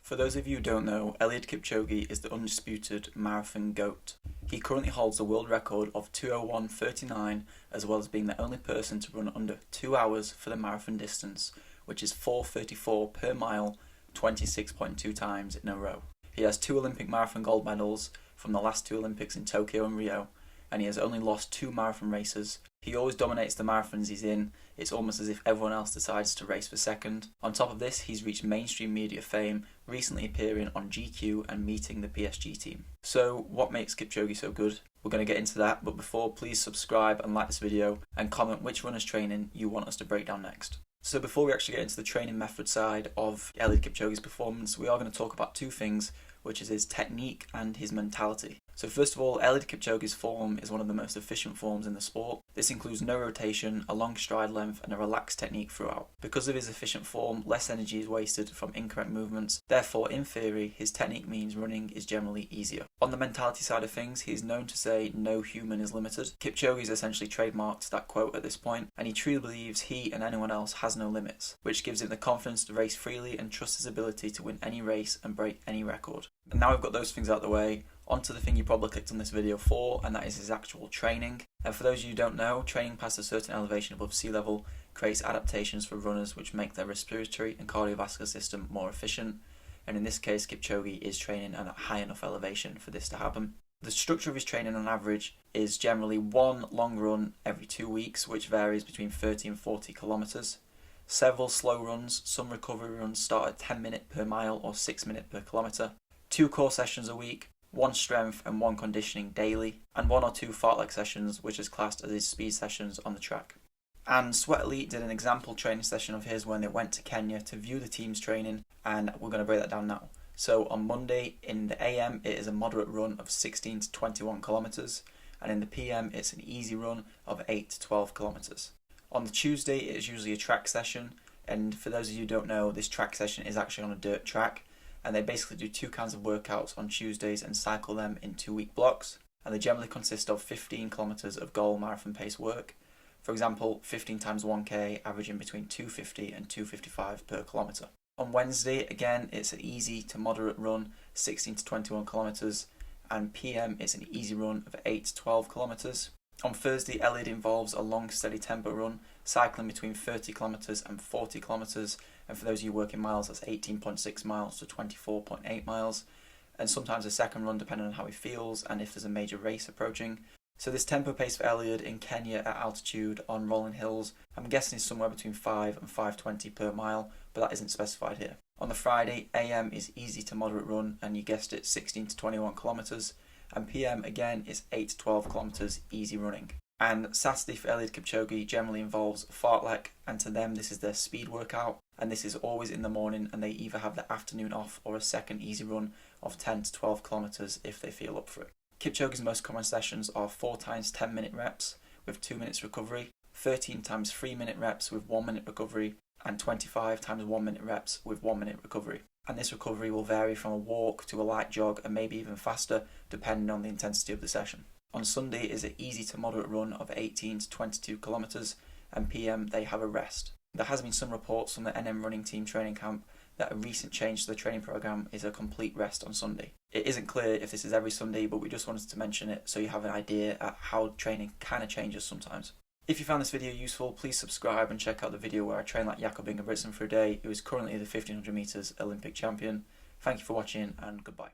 For those of you who don't know, Eliud Kipchoge is the undisputed marathon GOAT. He currently holds the world record of 2:01:39, as well as being the only person to run under 2 hours for the marathon distance, which is 4:34 per mile, 26.2 times in a row. He has 2 Olympic marathon gold medals from the last 2 Olympics in Tokyo and Rio, and he has only lost 2 marathon races. He always dominates the marathons he's in. It's almost as if everyone else decides to race for second. On top of this, he's reached mainstream media fame, recently appearing on GQ and meeting the PSG team. So what makes Kipchoge so good? We're going to get into that, but before, please subscribe and like this video and comment which runner's training you want us to break down next. So before we actually get into the training method side of Eliud Kipchoge's performance, we are going to talk about 2 things, which is his technique and his mentality. So first of all, Eliud Kipchoge's form is one of the most efficient forms in the sport. This includes no rotation, a long stride length and a relaxed technique throughout. Because of his efficient form, less energy is wasted from incorrect movements. Therefore, in theory, his technique means running is generally easier. On the mentality side of things, he is known to say no human is limited. Kipchoge has essentially trademarked that quote at this point, and he truly believes he and anyone else has no limits, which gives him the confidence to race freely and trust his ability to win any race and break any record. And now we've got those things out of the way, onto the thing you probably clicked on this video for, and that is his actual training. And for those of you who don't know, training past a certain elevation above sea level creates adaptations for runners which make their respiratory and cardiovascular system more efficient. And in this case, Kipchoge is training at a high enough elevation for this to happen. The structure of his training on average is generally 1 long run every 2 weeks, which varies between 30 and 40 kilometers. Several slow runs, some recovery runs start at 10 minutes per mile or 6 minutes per kilometer. 2 core sessions a week, 1 strength and 1 conditioning daily, and 1 or 2 fartlek sessions, which is classed as his speed sessions on the track. And Sweat Elite did an example training session of his when they went to Kenya to view the team's training, and we're going to break that down now. So on Monday in the AM it is a moderate run of 16 to 21 kilometers, and in the PM it's an easy run of 8 to 12 kilometers. On the Tuesday it is usually a track session, and for those of you who don't know, this track session is actually on a dirt track. And they basically do 2 kinds of workouts on Tuesdays and cycle them in 2-week blocks, and they generally consist of 15 kilometers of goal marathon pace work. For example, 15 times 1k averaging between 250 and 255 per kilometer. On Wednesday again it's an easy to moderate run, 16 to 21 kilometers, and PM it's an easy run of 8 to 12 kilometers. On Thursday, Eliud involves a long steady tempo run, cycling between 30 kilometers and 40 kilometers, and for those of you working miles, that's 18.6 miles to 24.8 miles, and sometimes a second run depending on how he feels and if there's a major race approaching. So this tempo pace for Eliud in Kenya at altitude on rolling hills, I'm guessing is somewhere between 5 and 5:20 per mile, but that isn't specified here. On the Friday, AM is easy to moderate run, and you guessed it, 16 to 21 kilometers, and PM again is 8 to 12 kilometers easy running. And Saturday for Eliud Kipchoge generally involves fartlek, and to them this is their speed workout, and this is always in the morning, and they either have the afternoon off or a second easy run of 10 to 12 kilometers if they feel up for it. Kipchoge's most common sessions are 4 times 10 minute reps with 2 minutes recovery, 13 times 3 minute reps with 1 minute recovery, and 25 times 1 minute reps with 1 minute recovery. And this recovery will vary from a walk to a light jog and maybe even faster depending on the intensity of the session. On Sunday is an easy to moderate run of 18 to 22 kilometers, and PM they have a rest. There has been some reports from the NNRunning Team training camp that a recent change to the training program is a complete rest on Sunday. It isn't clear if this is every Sunday, but we just wanted to mention it so you have an idea at how training kind of changes sometimes. If you found this video useful, please subscribe and check out the video where I train like Jakob Ingebrigtsen for a day, who is currently the 1500 meters Olympic champion. Thank you for watching and goodbye.